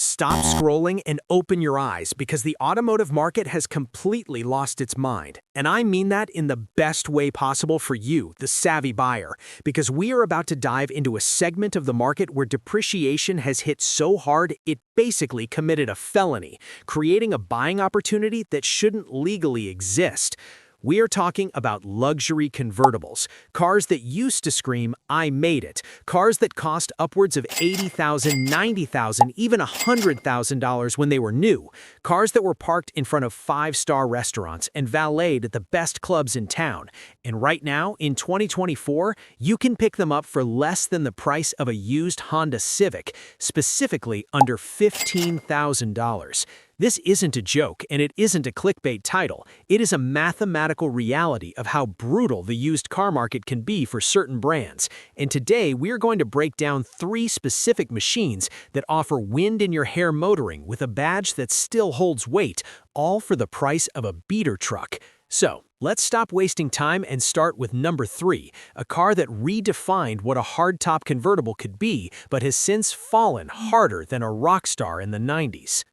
Stop scrolling and open your eyes because the automotive market has completely lost its mind. And I mean that in the best way possible for you, the savvy buyer, because we are about to dive into a segment of the market where depreciation has hit so hard it basically committed a felony, creating a buying opportunity that shouldn't legally exist. We are talking about luxury convertibles, cars that used to scream, "I made it," cars that cost upwards of $80,000, $90,000, even $100,000 when they were new, cars that were parked in front of five-star restaurants and valeted at the best clubs in town. And right now, in 2024, you can pick them up for less than the price of a used Honda Civic, specifically under $15,000. This isn't a joke, and it isn't a clickbait title. It is a mathematical reality of how brutal the used car market can be for certain brands. And today, we are going to break down 3 specific machines that offer wind-in-your-hair motoring with a badge that still holds weight, all for the price of a beater truck. So, let's stop wasting time and start with number 3, a car that redefined what a hardtop convertible could be, but has since fallen harder than a rock star in the 90s.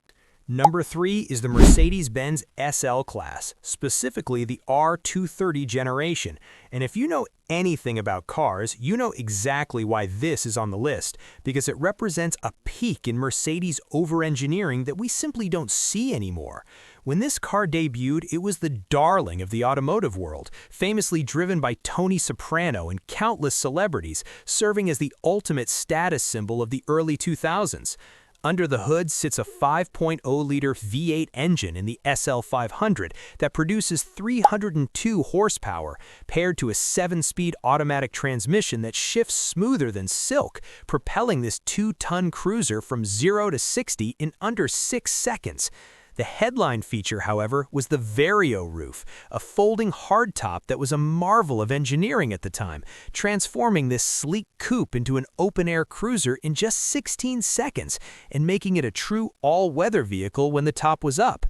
Number 3 is the Mercedes-Benz SL-Class, specifically the R230 generation. And if you know anything about cars, you know exactly why this is on the list, because it represents a peak in Mercedes over-engineering that we simply don't see anymore. When this car debuted, it was the darling of the automotive world, famously driven by Tony Soprano and countless celebrities, serving as the ultimate status symbol of the early 2000s. Under the hood sits a 5.0-liter V8 engine in the SL500 that produces 302 horsepower, paired to a 7-speed automatic transmission that shifts smoother than silk, propelling this 2-ton cruiser from 0 to 60 in under 6 seconds. The headline feature, however, was the Vario roof, a folding hardtop that was a marvel of engineering at the time, transforming this sleek coupe into an open-air cruiser in just 16 seconds and making it a true all-weather vehicle when the top was up.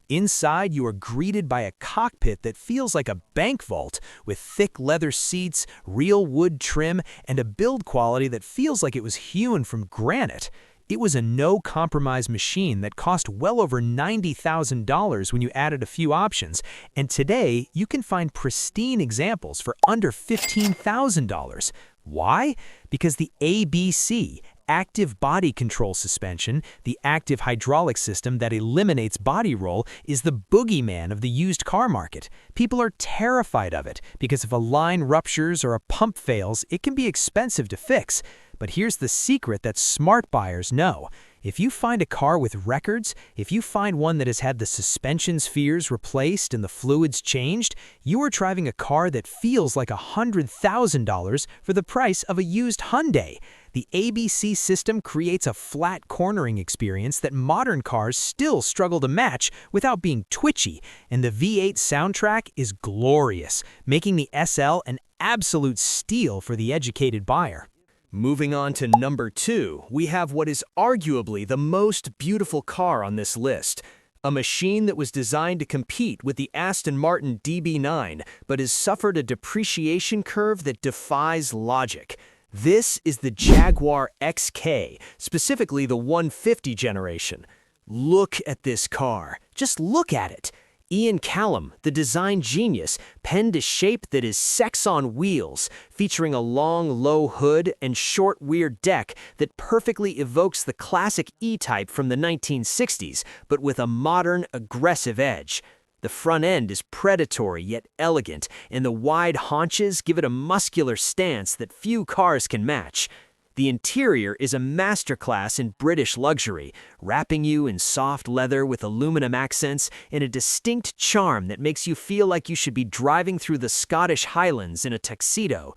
Inside, you are greeted by a cockpit that feels like a bank vault, with thick leather seats, real wood trim, and a build quality that feels like it was hewn from granite. It was a no-compromise machine that cost well over $90,000 when you added a few options, and today you can find pristine examples for under $15,000. Why? Because the ABC, active body control suspension, the active hydraulic system that eliminates body roll, is the boogeyman of the used car market. People are terrified of it because if a line ruptures or a pump fails, it can be expensive to fix. But here's the secret that smart buyers know. If you find a car with records, if you find one that has had the suspension spheres replaced and the fluids changed, you are driving a car that feels like $100,000 for the price of a used Hyundai. The ABC system creates a flat cornering experience that modern cars still struggle to match without being twitchy, and the V8 soundtrack is glorious, making the SL an absolute steal for the educated buyer. Moving on to number 2, we have what is arguably the most beautiful car on this list. A machine that was designed to compete with the Aston Martin DB9, but has suffered a depreciation curve that defies logic. This is the Jaguar XK, specifically the 150 generation. Look at this car. Just look at it. Ian Callum, the design genius, penned a shape that is sex on wheels, featuring a long, low hood and short rear deck that perfectly evokes the classic E-Type from the 1960s, but with a modern, aggressive edge. The front end is predatory yet elegant, and the wide haunches give it a muscular stance that few cars can match. The interior is a masterclass in British luxury, wrapping you in soft leather with aluminum accents and a distinct charm that makes you feel like you should be driving through the Scottish Highlands in a tuxedo.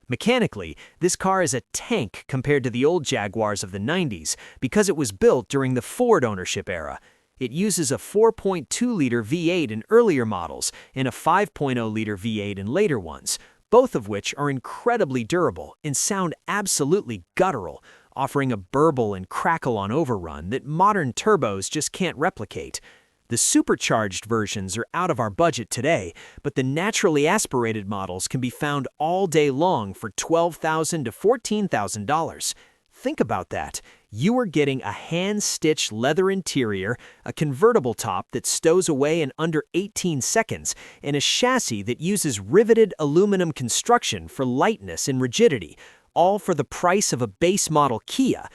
Mechanically, this car is a tank compared to the old Jaguars of the 90s because it was built during the Ford ownership era. It uses a 4.2-liter V8 in earlier models and a 5.0-liter V8 in later ones, both of which are incredibly durable and sound absolutely guttural, offering a burble and crackle on overrun that modern turbos just can't replicate. The supercharged versions are out of our budget today, but the naturally aspirated models can be found all day long for $12,000 to $14,000. Think about that. You are getting a hand-stitched leather interior, a convertible top that stows away in under 18 seconds, and a chassis that uses riveted aluminum construction for lightness and rigidity, all for the price of a base model Kia.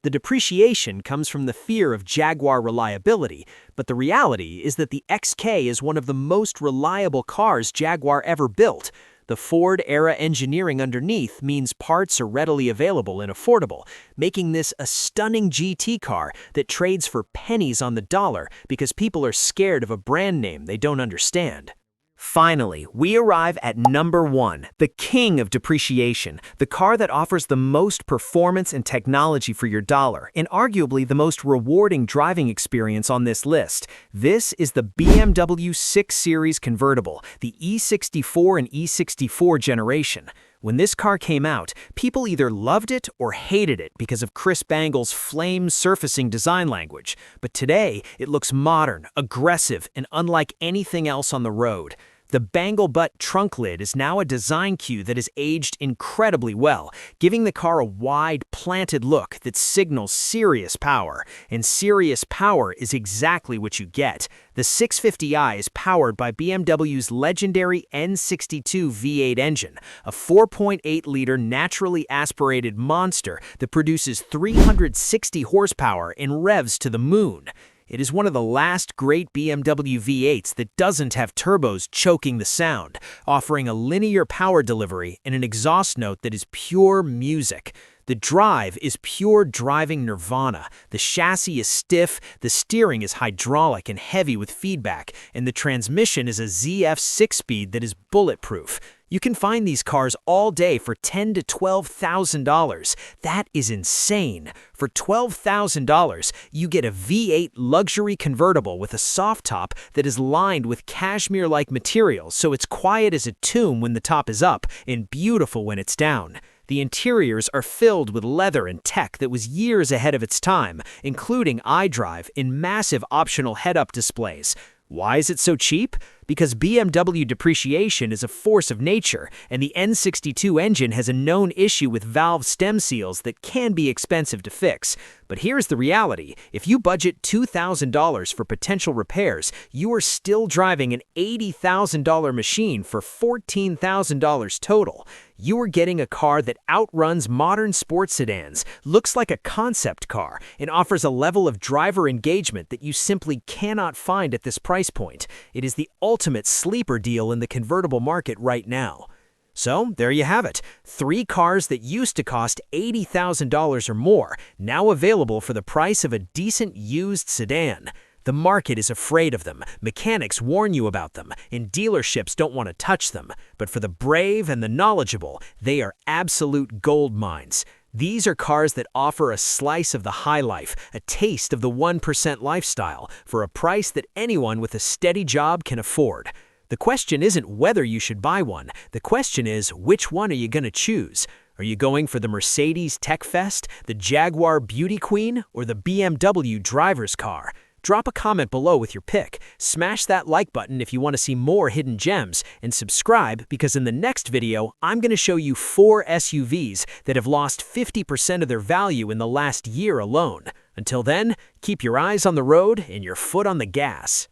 The depreciation comes from the fear of Jaguar reliability, but the reality is that the XK is one of the most reliable cars Jaguar ever built. The Ford-era engineering underneath means parts are readily available and affordable, making this a stunning GT car that trades for pennies on the dollar because people are scared of a brand name they don't understand. Finally, we arrive at number 1, the king of depreciation, the car that offers the most performance and technology for your dollar, and arguably the most rewarding driving experience on this list. This is the BMW 6 Series convertible, the E64 and E64 generation. When this car came out, people either loved it or hated it because of Chris Bangle's flame-surfacing design language. But today, it looks modern, aggressive, and unlike anything else on the road. The Bangle butt trunk lid is now a design cue that has aged incredibly well, giving the car a wide, planted look that signals serious power. And serious power is exactly what you get. The 650i is powered by BMW's legendary N62 V8 engine, a 4.8-liter naturally aspirated monster that produces 360 horsepower and revs to the moon. It is one of the last great BMW V8s that doesn't have turbos choking the sound, offering a linear power delivery and an exhaust note that is pure music. The drive is pure driving nirvana. The chassis is stiff, the steering is hydraulic and heavy with feedback, and the transmission is a ZF 6-speed that is bulletproof. You can find these cars all day for $10,000 to $12,000. That is insane. For $12,000, you get a V8 luxury convertible with a soft top that is lined with cashmere-like materials, so it's quiet as a tomb when the top is up and beautiful when it's down. The interiors are filled with leather and tech that was years ahead of its time, including iDrive and massive optional head-up displays. Why is it so cheap? Because BMW depreciation is a force of nature, and the N62 engine has a known issue with valve stem seals that can be expensive to fix. But here's the reality. If you budget $2,000 for potential repairs, you are still driving an $80,000 machine for $14,000 total. You are getting a car that outruns modern sports sedans, looks like a concept car, and offers a level of driver engagement that you simply cannot find at this price point. It is the ultimate sleeper deal in the convertible market right now. So, there you have it. 3 cars that used to cost $80,000 or more, now available for the price of a decent used sedan. The market is afraid of them, mechanics warn you about them, and dealerships don't want to touch them. But for the brave and the knowledgeable, they are absolute gold mines. These are cars that offer a slice of the high life, a taste of the 1% lifestyle, for a price that anyone with a steady job can afford. The question isn't whether you should buy one. The question is, which one are you going to choose? Are you going for the Mercedes Tech Fest, the Jaguar Beauty Queen, or the BMW driver's car? Drop a comment below with your pick, smash that like button if you want to see more hidden gems, and subscribe because in the next video, I'm going to show you 4 SUVs that have lost 50% of their value in the last year alone. Until then, keep your eyes on the road and your foot on the gas.